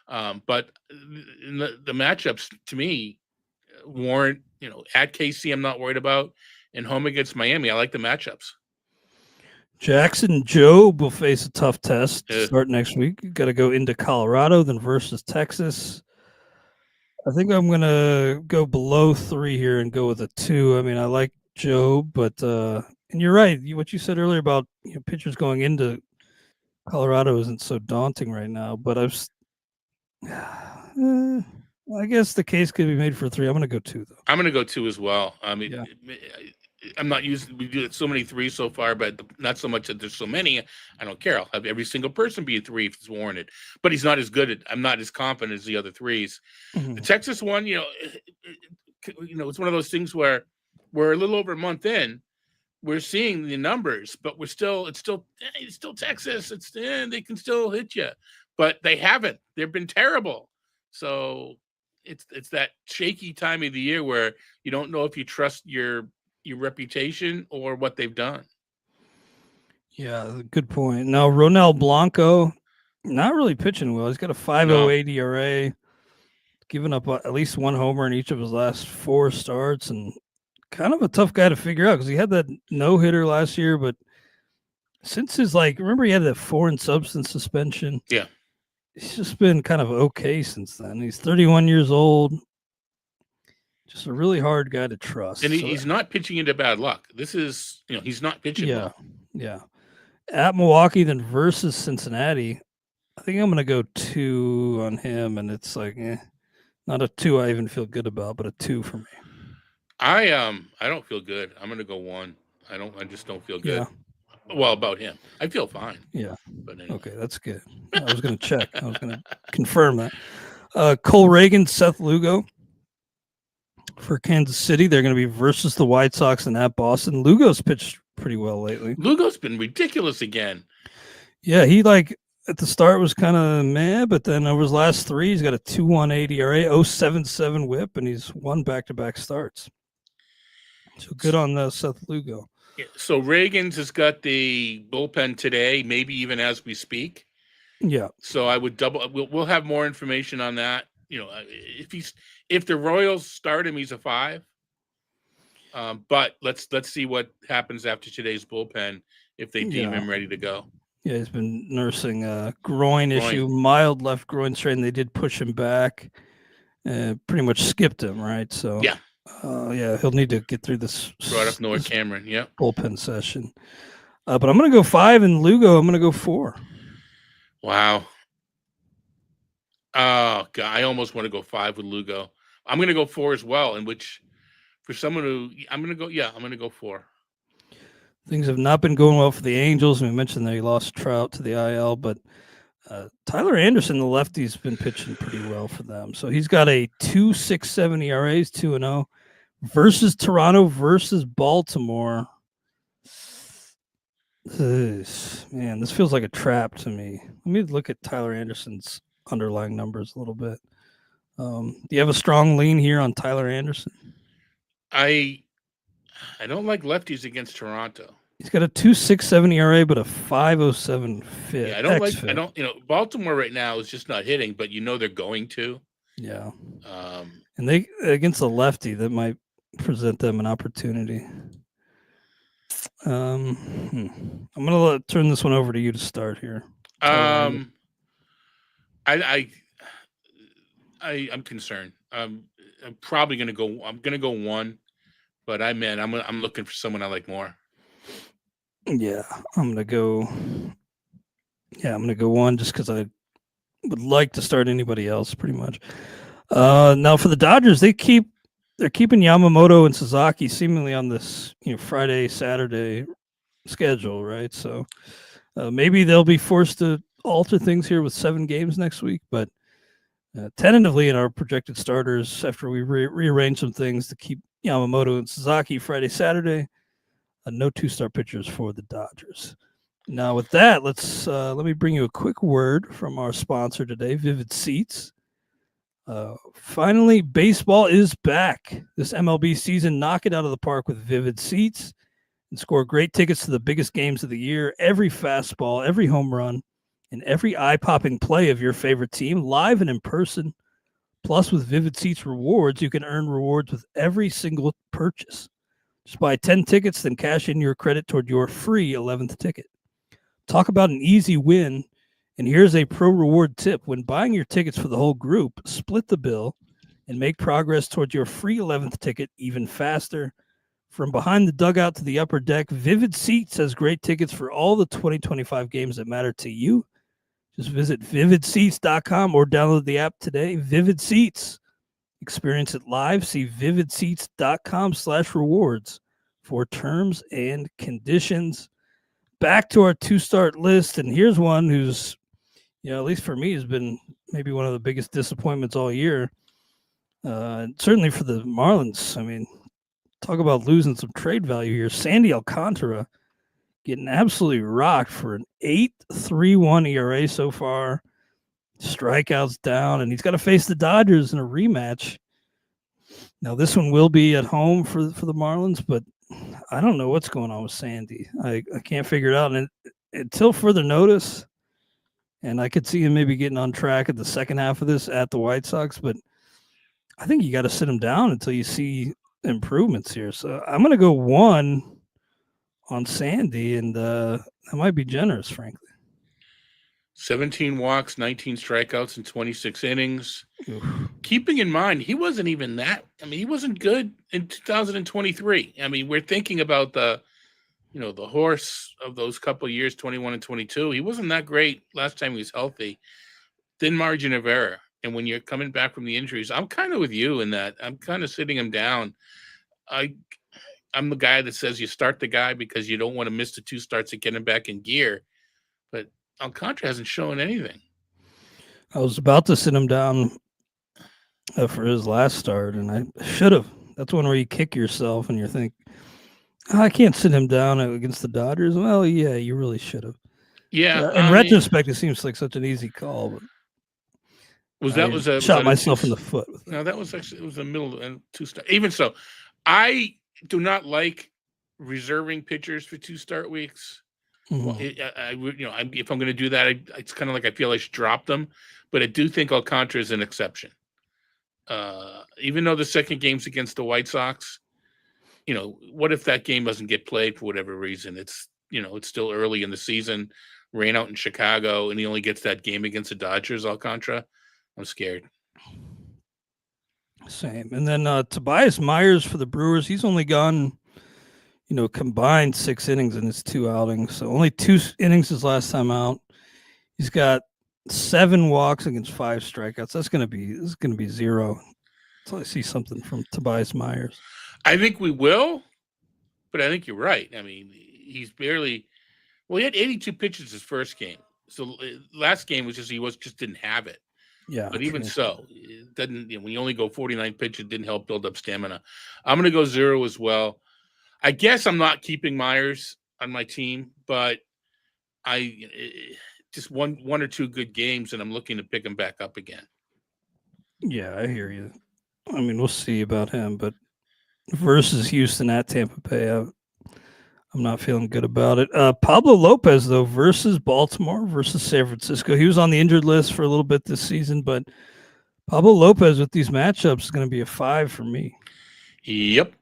But the matchups to me warrant, at KC, I'm not worried about, and home against Miami, I like the matchups. Jackson Jobe will face a tough test to start next week. You got to go into Colorado, then versus Texas. I think I'm going to go below 3 here and go with a 2. I mean, I like Joe, but and you're right. What you said earlier about pitchers going into Colorado isn't so daunting right now. But I guess the case could be made for 3. I'm going to go 2 though. I'm going to go 2 as well. I mean, I'm not using. We do so many 3s so far, but not so much that there's so many. I don't care. I'll have every single person be a 3 if it's warranted. But he's not as good. I'm not as confident as the other 3s. Mm-hmm. The Texas one, it's one of those things where we're a little over a month in. We're seeing the numbers, but it's still Texas. They can still hit you, but they haven't. They've been terrible. So it's that shaky time of the year where you don't know if you trust your reputation or what they've done. Yeah, good point. Now Ronel Blanco, not really pitching well. He's got a 5.08 ERA, giving up at least 1 homer in each of his last 4 starts, and kind of a tough guy to figure out because he had that no-hitter last year, but since his remember he had the foreign substance suspension. Yeah. He's just been kind of okay since then. He's 31 years old. Just a really hard guy to trust. And he's not pitching into bad luck. This is, he's not pitching well. Yeah. At Milwaukee, then versus Cincinnati, I think I'm going to go 2 on him, and it's not a 2 I even feel good about, but a 2 for me. I don't feel good. I'm going to go 1. I just don't feel good. Yeah. Well, about him. I feel fine. Yeah. But anyway. Okay, that's good. I was going to check. I was going to confirm that. Cole Reagan, Seth Lugo for Kansas City. They're going to be versus the White Sox and at Boston. Lugo's pitched pretty well lately. Lugo's been ridiculous again. Yeah, he at the start was kind of meh, but then over his last 3, he's got a 2.18 ERA, 0.77 WHIP, and he's won back-to-back starts. So good on Seth Lugo. Yeah, so Reagan's has got the bullpen today, maybe even as we speak. Yeah. So I would we'll have more information on that. If the Royals start him, he's a 5. But let's see what happens after today's bullpen if they deem him ready to go. Yeah, he's been nursing a groin issue, mild left groin strain. They did push him back, pretty much skipped him, right? So yeah, he'll need to get through this. Brought up Noah Cameron, yeah, bullpen session. But I'm going to go 5, and Lugo, I'm going to go 4. Wow. Oh God, I almost want to go 5 with Lugo. I'm going to go 4 as well. In which, for someone who I'm going to go 4. Things have not been going well for the Angels. We mentioned they lost Trout to the IL, but Tyler Anderson, the lefty, has been pitching pretty well for them. So he's got a 2.67 ERA, 2-0 versus Toronto versus Baltimore. Man, this feels like a trap to me. Let me look at Tyler Anderson's underlying numbers a little bit. Do you have a strong lean here on Tyler Anderson? I don't like lefties against Toronto. He's got a 2.67 ERA, but a 5.07 FIP. Yeah, I don't. Baltimore right now is just not hitting, but they're going to. Yeah. And they against the lefty, that might present them an opportunity. I'm gonna turn this one over to you to start here. I'm concerned. I'm probably gonna go. I'm gonna go 1. But I'm looking for someone I like more. Yeah, I'm gonna go 1 just because I would like to start anybody else pretty much. Now for the Dodgers, they're keeping Yamamoto and Sasaki seemingly on this Friday, Saturday schedule, right? So maybe they'll be forced to alter things here with 7 games next week, but tentatively in our projected starters, after we rearrange some things to keep Yamamoto and Sasaki Friday, Saturday, no 2-star pitchers for the Dodgers. Now with that, let me bring you a quick word from our sponsor today, Vivid Seats. Finally, baseball is back. This MLB season, knock it out of the park with Vivid Seats and score great tickets to the biggest games of the year, every fastball, every home run, and every eye-popping play of your favorite team, live and in person. Plus, with Vivid Seats rewards, you can earn rewards with every single purchase. Just buy 10 tickets, then cash in your credit toward your free 11th ticket. Talk about an easy win. And here's a pro reward tip. When buying your tickets for the whole group, split the bill and make progress towards your free 11th ticket even faster. From behind the dugout to the upper deck, Vivid Seats has great tickets for all the 2025 games that matter to you. Just visit vividseats.com or download the app today. Vivid Seats. Experience it live. See vividseats.com/rewards for terms and conditions. Back to our 2-start list. And here's one who's, at least for me, has been maybe one of the biggest disappointments all year. Certainly for the Marlins. I mean, talk about losing some trade value here. Sandy Alcantara getting absolutely rocked for an 8.31 ERA so far. Strikeouts down, and he's got to face the Dodgers in a rematch. Now, this one will be at home for the Marlins, but I don't know what's going on with Sandy. I can't figure it out. And until further notice, and I could see him maybe getting on track at the second half of this at the White Sox, but I think you got to sit him down until you see improvements here. So I'm going to go 1 on Sandy, and that might be generous, frankly. 17 walks, 19 strikeouts in 26 innings. Oof. Keeping in mind, he wasn't even that. I mean, he wasn't good in 2023. I mean, we're thinking about the horse of those couple of years, 21 and 22. He wasn't that great last time he was healthy. Thin margin of error. And when you're coming back from the injuries, I'm kind of with you in that. I'm kind of sitting him down. I'm the guy that says you start the guy because you don't want to miss the 2 starts to get him back in gear. But Alcantara hasn't shown anything. I was about to sit him down for his last start, and I should have. That's one where you kick yourself and you think, I can't sit him down against the Dodgers. Well, yeah, you really should have. Yeah. In retrospect, it seems like such an easy call, but shot myself in the foot. No, that was actually, it was a middle and 2 start. Even so, I do not like reserving pitchers for 2 start weeks. Mm-hmm. If I'm going to do that, it's kind of like I feel I should drop them, but I do think Alcantara is an exception. Even though the second game's against the White Sox, what if that game doesn't get played for whatever reason? It's still early in the season, rain out in Chicago, and he only gets that game against the Dodgers, Alcantara. I'm scared. Same. And then Tobias Myers for the Brewers, he's only gone, combined 6 innings in his 2 outings. So only 2 innings his last time out. He's got 7 walks against 5 strikeouts. This is going to be 0. So I see something from Tobias Myers. I think we will, but I think you're right. I mean, he's barely. Well, he had 82 pitches his first game. So last game was just didn't have it. Yeah. But even so, it doesn't. When you only go 49 pitches, it didn't help build up stamina. I'm going to go 0 as well. I guess I'm not keeping Myers on my team, but just one or 2 good games, and I'm looking to pick him back up again. Yeah, I hear you. I mean, we'll see about him, but versus Houston at Tampa Bay, I'm not feeling good about it. Pablo Lopez, though, versus Baltimore, versus San Francisco. He was on the injured list for a little bit this season, but Pablo Lopez with these matchups is going to be a 5 for me. Yep.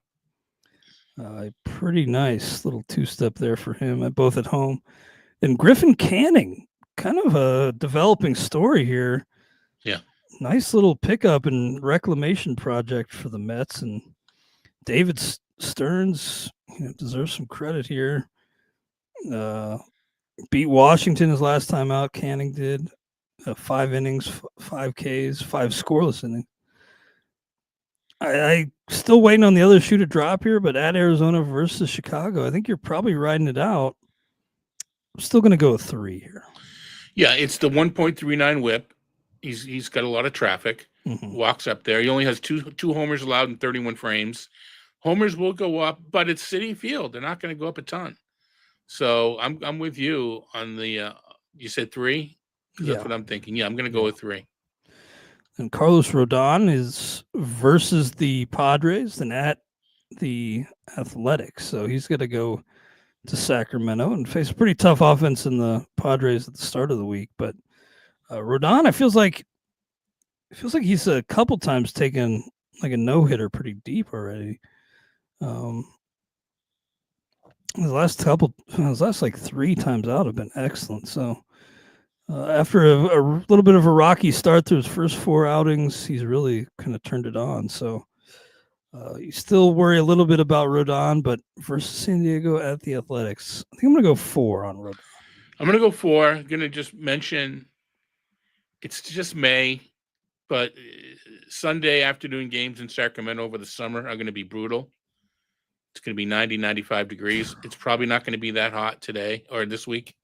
Pretty nice little 2-step there for him, both at home. And Griffin Canning, kind of a developing story here. Yeah. Nice little pickup and reclamation project for the Mets. And David Stearns deserves some credit here. Beat Washington his last time out. Canning did 5 innings, 5 Ks, 5 scoreless innings. I still waiting on the other shoe to drop here, but at Arizona versus Chicago, I think you're probably riding it out. I'm still going to go with 3 here. Yeah, it's the 1.39 whip. He's got a lot of traffic. Mm-hmm. Walks up there. He only has two homers allowed in 31 frames. Homers will go up, but it's Citi Field. They're not going to go up a ton. So I'm with you on the. You said 3. Yeah. That's what I'm thinking. Yeah, I'm going to go with 3. And Carlos Rodon is versus the Padres and at the Athletics. So he's going to go to Sacramento and face a pretty tough offense in the Padres at the start of the week. But Rodon, it feels like he's a couple times taken like a no-hitter pretty deep already. His last like 3 times out have been excellent. So after a little bit of a rocky start through his first 4 outings, he's really kind of turned it on. So you still worry a little bit about Rodon, but versus San Diego at the Athletics, I think I'm going to go 4 on Rodon. I'm going to go 4. I'm going to just mention it's just May, but Sunday afternoon games in Sacramento over the summer are going to be brutal. It's going to be 90, 95 degrees. It's probably not going to be that hot today or this week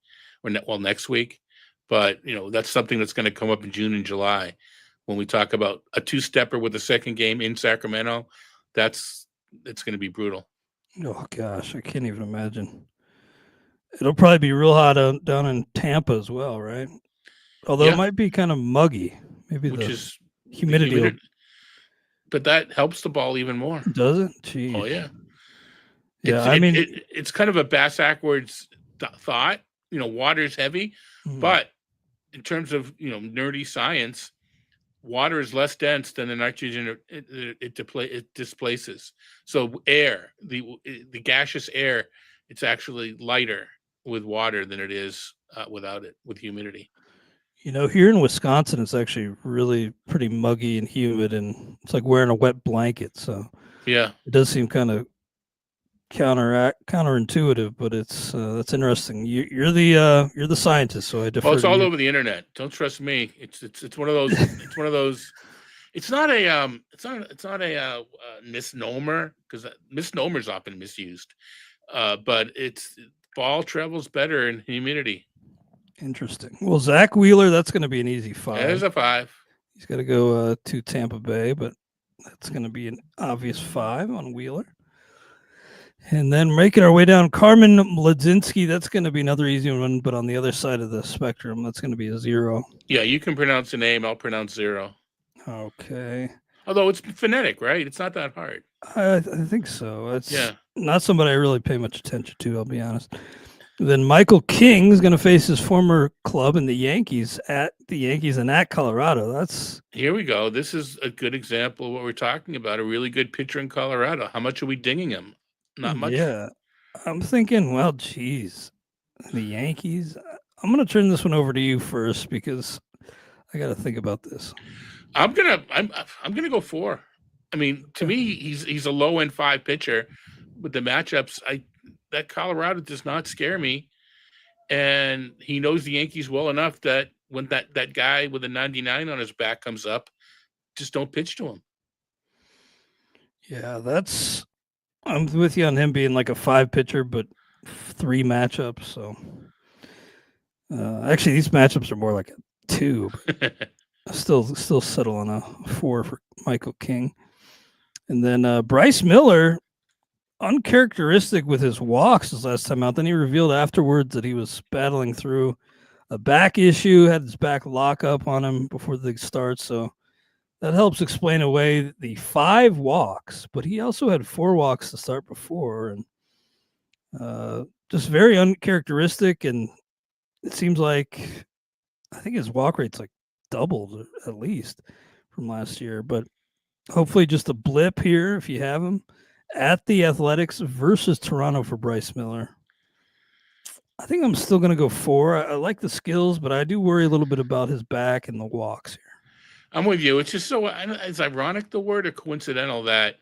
or next week. But, that's something that's going to come up in June and July when we talk about a 2-stepper with a second game in Sacramento. It's going to be brutal. Oh, gosh, I can't even imagine. It'll probably be real hot down in Tampa as well, right? Although It might be kind of muggy. Maybe is humidity. But that helps the ball even more. Does it? Jeez. Oh, yeah. Yeah, it's kind of a bass-backwards thought. Water's heavy, but in terms of nerdy science, water is less dense than the nitrogen it displaces. So air, the gaseous air, It's actually lighter with water than it is without it, with humidity. Here in Wisconsin, it's actually really pretty muggy and humid, and it's like wearing a wet blanket. So Yeah. it does seem kind of counterintuitive, but that's interesting. You're the scientist, so I Well, defer it's to all you. over the internet. Don't trust me. It's one of those. It's one of those. It's not a misnomer, because misnomers often misused. But it's ball travels better in humidity. Interesting. Well, Zach Wheeler, that's going to be an easy There's 5. a 5. He's got to go to Tampa Bay, but that's going to be an obvious 5 on Wheeler. And then making our way down, Carmen Mladzinski, that's going to be another easy one, but on the other side of the spectrum, that's going to be a 0. Yeah, you can pronounce the name. I'll pronounce 0. Okay. Although it's phonetic, right? It's not that hard. I think so. It's Yeah. not somebody I really pay much attention to, I'll be honest. Then Michael King is going to face his former club in the Yankees and at Colorado. Here we go. This is a good example of what we're talking about. A really good pitcher in Colorado. How much are we dinging him? Not much. Yeah. I'm thinking, well, geez, the Yankees. I'm going to turn this one over to you first because I got to think about this. I'm gonna go 4. I mean, to me, he's a low end 5 pitcher. With the matchups, that Colorado does not scare me, and he knows the Yankees well enough that when that guy with a 99 on his back comes up, just don't pitch to him. Yeah, I'm with you on him being like a 5 pitcher, but 3 matchups. So actually, these matchups are more like a 2. But still settle on a 4 for Michael King. And then Bryce Miller, uncharacteristic with his walks his last time out. Then he revealed afterwards that he was battling through a back issue, had his back lock up on him before the start. So that helps explain away the 5 walks, but he also had 4 walks to start before, and just very uncharacteristic. And it seems like I think his walk rate's like doubled at least from last year, but hopefully just a blip here if you have him. At the Athletics versus Toronto for Bryce Miller. I think I'm still going to go 4. I like the skills, but I do worry a little bit about his back and the walks here. I'm with you. It's just so it's ironic, the word, or coincidental, that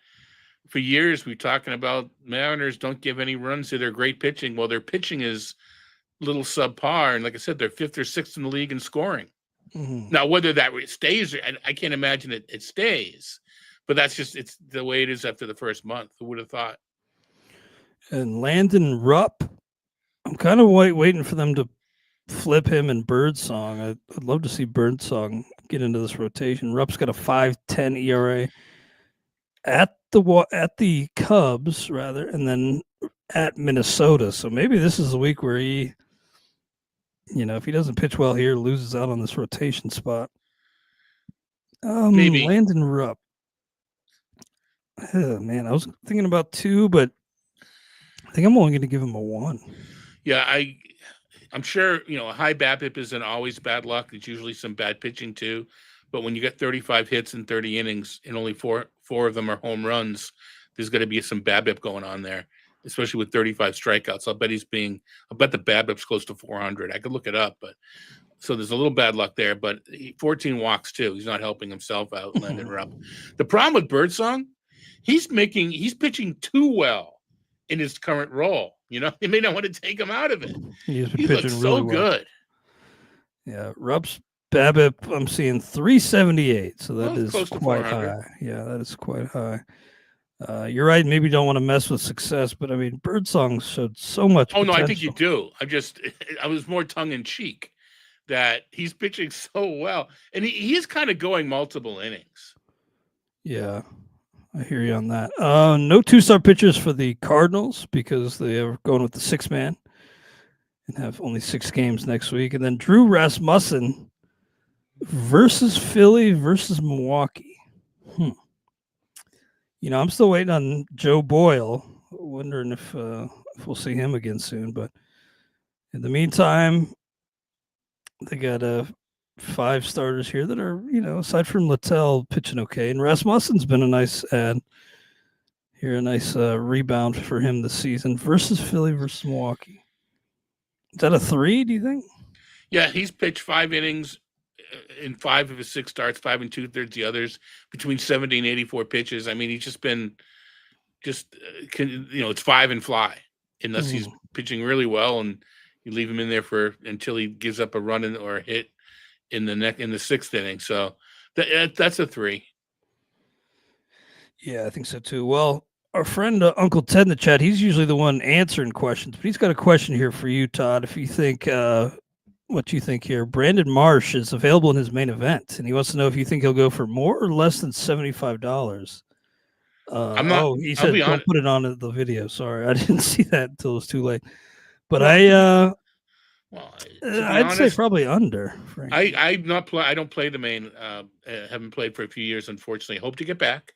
for years we're talking about Mariners don't give any runs to their great pitching. Well, their pitching is little subpar, and like I said, they're 5th or 6th in the league in scoring. Mm-hmm. Now, whether that stays, I can't imagine it stays, but it's the way it is after the first month. Who would have thought? And Landon Rupp, I'm kind of waiting for them to flip him and Birdsong. I'd love to see Birdsong get into this rotation. Rupp's got a 5.10 ERA at the Cubs, rather, and then at Minnesota. So maybe this is a week where he, if he doesn't pitch well here, loses out on this rotation spot. Maybe Landon Rupp. Oh, man, I was thinking about 2, but I think I'm only going to give him a 1. Yeah, I'm sure, a high BABIP isn't always bad luck. There's usually some bad pitching too. But when you get 35 hits in 30 innings and only four of them are home runs, there's going to be some BABIP going on there, especially with 35 strikeouts. I bet the BABIP's close to 400. I could look it up, but so there's a little bad luck there. But 14 walks too. He's not helping himself out, Landon Rupp. The problem with Birdsong, he's pitching too well in his current role. They may not want to take him out of it. He looks so really good. Yeah, Rupp's BABIP, I'm seeing 378, so that is quite high. Yeah, that is quite high. You're right. Maybe don't want to mess with success, but I mean, Birdsong showed so much potential. No, I think you do. I was more tongue in cheek that he's pitching so well, and he is kind of going multiple innings. Yeah, I hear you on that. No 2-star pitchers for the Cardinals because they are going with the 6-man and have only 6 games next week. And then Drew Rasmussen versus Philly versus Milwaukee. I'm still waiting on Joe Boyle. Wondering if we'll see him again soon. But in the meantime, they got 5 starters here that are, aside from Littell, pitching okay. And Rasmussen's been a nice add Here, a nice rebound for him this season versus Philly versus Milwaukee. Is that a 3, do you think? Yeah, he's pitched 5 innings in 5 of his 6 starts, 5 and 2/3 the others, between 70 and 84 pitches. I mean, he's just been it's 5 and fly, unless he's pitching really well, and you leave him in there until he gives up a run or a hit in the 6th inning. So that's a 3. Yeah, I think so too. Well, our friend Uncle Ted in the chat, he's usually the one answering questions, but he's got a question here for you, Todd. If you think what you think here, Brandon Marsh is available in his main event, and he wants to know if you think he'll go for more or less than $75. I'm not. He said don't put it on the video. Sorry, I didn't see that until it was too late. But I'd say probably under. Frankly. I don't play the main. Haven't played for a few years, unfortunately. Hope to get back,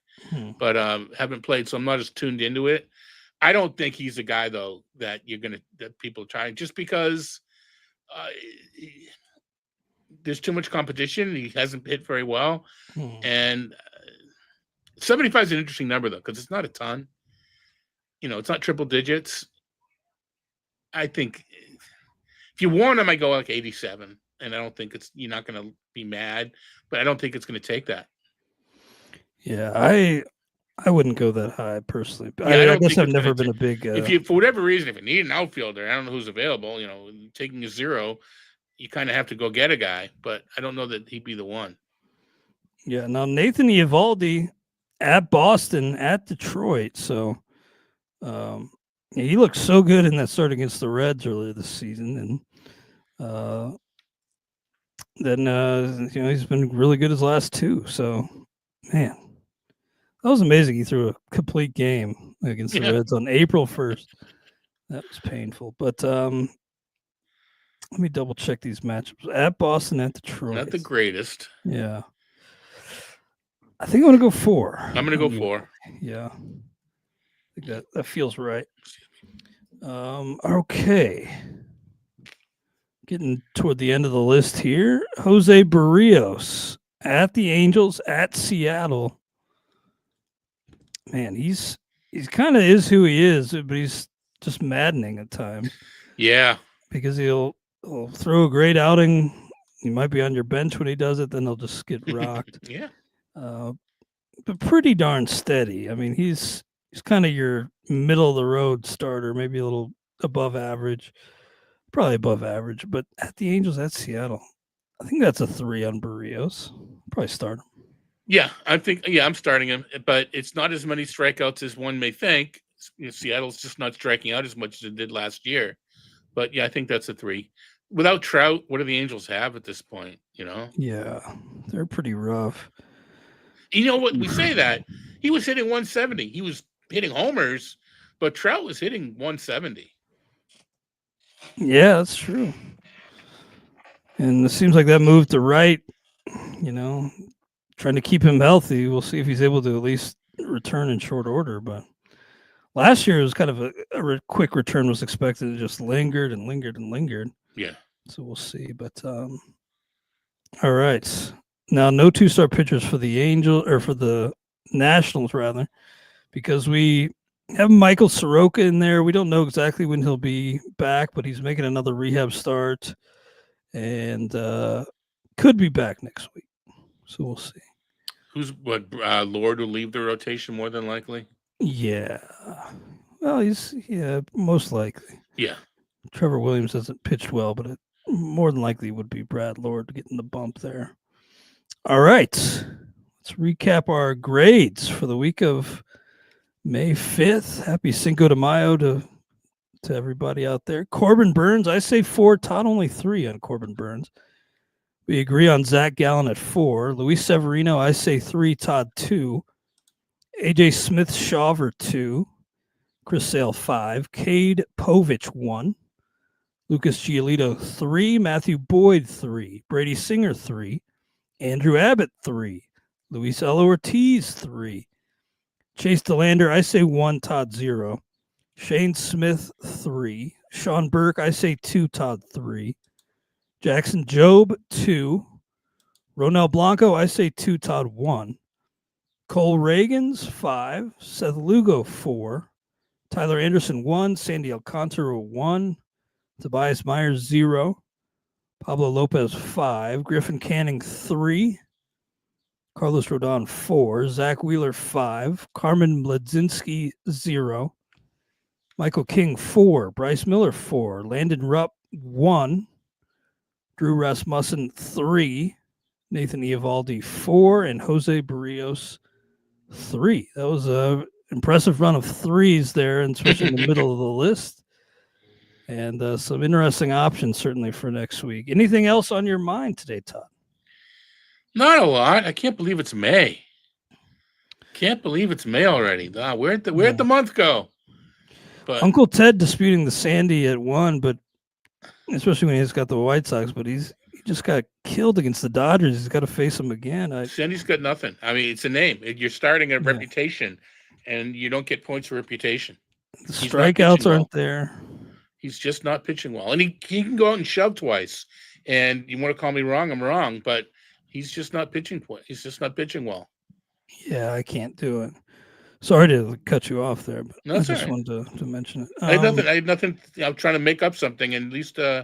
but haven't played, so I'm not as tuned into it. I don't think he's a guy though that people are trying, just because there's too much competition. He hasn't hit very well, and 75 is an interesting number though, because it's not a ton. It's not triple digits. I think if you warn him, I go like 87, and I don't think you're not going to be mad, but I don't think it's going to take that. Yeah, I wouldn't go that high personally. Yeah, I guess I've never been a big. If you, for whatever reason, if you need an outfielder, I don't know who's available. Taking a 0, you kind of have to go get a guy, but I don't know that he'd be the one. Yeah. Now Nathan Eovaldi at Boston, at Detroit, so he looked so good in that start against the Reds earlier this season, and then he's been really good his last 2. So, man, that was amazing. He threw a complete game against the Reds on April 1st. That was painful. But let me double check these matchups. At Boston, at Detroit. Not the greatest. Yeah. I think I'm going to go 4. I'm going to go 4. Yeah. I think that feels right. Okay. Getting toward the end of the list here. Jose Barrios at the Angels, at Seattle. Man, he's kind of is who he is, but he's just maddening at times. Yeah. Because he'll throw a great outing. He might be on your bench when he does it, then he'll just get rocked. Yeah. But pretty darn steady. I mean, he's kind of your middle of the road starter, maybe a little above average, probably above average. But at the Angels, at Seattle, I think that's a 3 on Barrios. Probably start him. Yeah, I'm starting him, but it's not as many strikeouts as one may think. Seattle's just not striking out as much as it did last year. But yeah, I think that's a 3. Without Trout, what do the Angels have at this point? Yeah, they're pretty rough. You know what? We say that he was hitting 170. He was hitting homers, but Trout was hitting 170. Yeah, that's true. And it seems like that move to right, trying to keep him healthy. We'll see if he's able to at least return in short order. But last year it was kind of a quick return was expected. It just lingered and lingered and lingered. Yeah. So we'll see. But all right. Now, no 2-star pitchers for the for the Nationals, rather, because we have Michael Soroka in there. We don't know exactly when he'll be back, but he's making another rehab start and could be back next week. So we'll see. Lord will leave the rotation more than likely? Yeah. Well, most likely. Yeah. Trevor Williams hasn't pitched well, but it more than likely would be Brad Lord getting the bump there. All right. Let's recap our grades for the week of May 5th. Happy Cinco de Mayo to everybody out there. Corbin Burns, I say 4. Todd only 3 on Corbin Burns. We agree on Zach Gallen at 4. Luis Severino, I say 3. Todd 2. AJ Smith-Shawver 2. Chris Sale 5. Cade Povich 1. Lucas Giolito 3. Matthew Boyd 3. Brady Singer 3. Andrew Abbott 3. Luis Elo Ortiz 3. Chase DeLander, I say 1. Todd 0. Shane Smith 3. Sean Burke, I say 2. Todd 3. Jackson Jobe 2. Ronel Blanco, I say 2. Todd 1. Cole Reagans 5, Seth Lugo 4, Tyler Anderson 1, Sandy Alcantara 1, Tobias Myers 0, Pablo Lopez 5, Griffin Canning 3, Carlos Rodon 4, Zach Wheeler 5, Carmen Bledzinski 0, Michael King 4, Bryce Miller 4, Landon Rupp 1, Drew Rasmussen 3, Nathan Eovaldi 4, and Jose Barrios 3. That was a impressive run of threes there, and especially in the middle of the list. And some interesting options certainly for next week. Anything else on your mind today, Todd? Not a lot. I can't believe it's May. Can't believe it's May already. Where'd the month go? But Uncle Ted disputing the Sandy at 1, but especially when he's got the White Sox, but he just got killed against the Dodgers. He's got to face them again. Sandy's got nothing. I mean, it's a name. You're starting a reputation, and you don't get points for reputation. The strikeouts aren't there. He's just not pitching well. And he can go out and shove twice. And you want to call me wrong, I'm wrong. But he's just not pitching. He's just not pitching well. Yeah, I can't do it. Sorry to cut you off there, but I just wanted to mention it. I had nothing. I'm trying to make up something, and at least just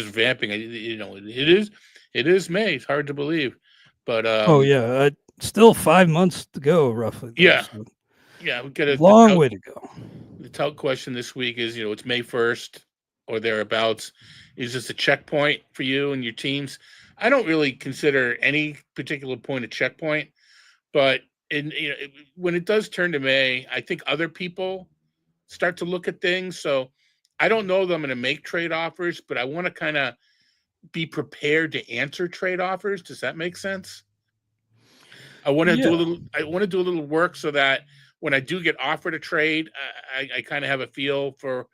vamping. It is May. It's hard to believe, but still 5 months to go, roughly. Yeah, so. Yeah, we got a long way to go. The tout question this week is, it's May 1st or thereabouts. Is this a checkpoint for you and your teams? I don't really consider any particular point a checkpoint. But when it does turn to May, I think other people start to look at things. So I don't know that I'm going to make trade offers, but I want to kind of be prepared to answer trade offers. Does that make sense? I want to do a little work so that when I do get offered a trade, I kind of have a feel for,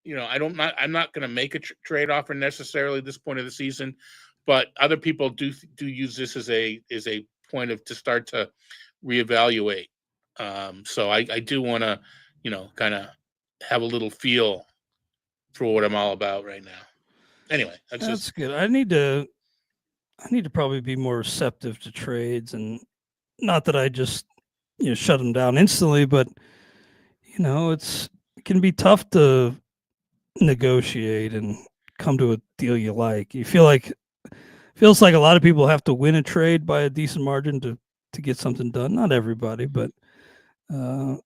I'm not going to make a trade offer necessarily at this point of the season, but other people do use this as a point to start to reevaluate. So I do want to, kind of have a little feel for what I'm all about right now. Anyway, that's good. I need to probably be more receptive to trades, and not that I just shut them down instantly, but it can be tough to negotiate and come to a deal you like. You feels like a lot of people have to win a trade by a decent margin to get something done. Not everybody, but at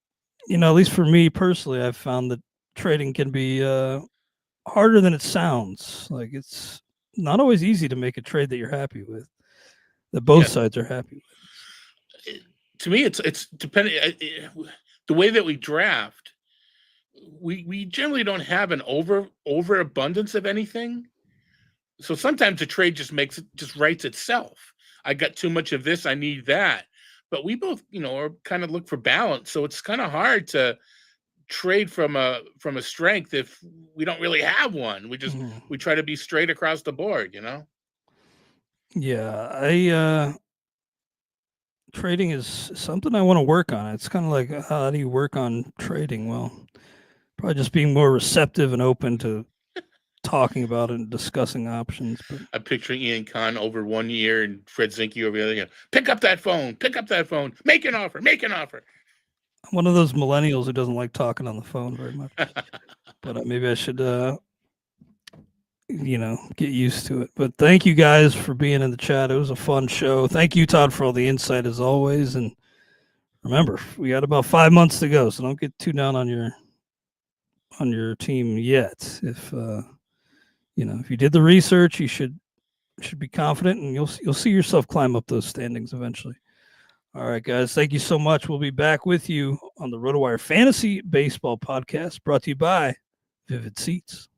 least for me personally, I've found that trading can be harder than it sounds. Like, it's not always easy to make a trade that you're happy with, that both sides are happy with. To me, it's depending. The way that we draft, we generally don't have an overabundance of anything. So sometimes the trade just writes itself. I got too much of this, I need that. But we both, are kind of look for balance. So it's kind of hard to trade from a strength if we don't really have one. We try to be straight across the board, Yeah, trading is something I want to work on. It's kind of like, how do you work on trading? Well, probably just being more receptive and open to talking about it and discussing options. But I'm picturing Ian Kahn over 1 year and Fred Zinke over the other. Pick up that phone, make an offer. I'm one of those millennials who doesn't like talking on the phone very much. But maybe I should, get used to it. But thank you guys for being in the chat. It was a fun show. Thank you, Todd, for all the insight as always. And remember, we got about 5 months to go, so don't get too down on your team yet. If if you did the research, you should be confident, and you'll see yourself climb up those standings eventually. All right, guys, thank you so much. We'll be back with you on the RotoWire Fantasy Baseball Podcast, brought to you by Vivid Seats.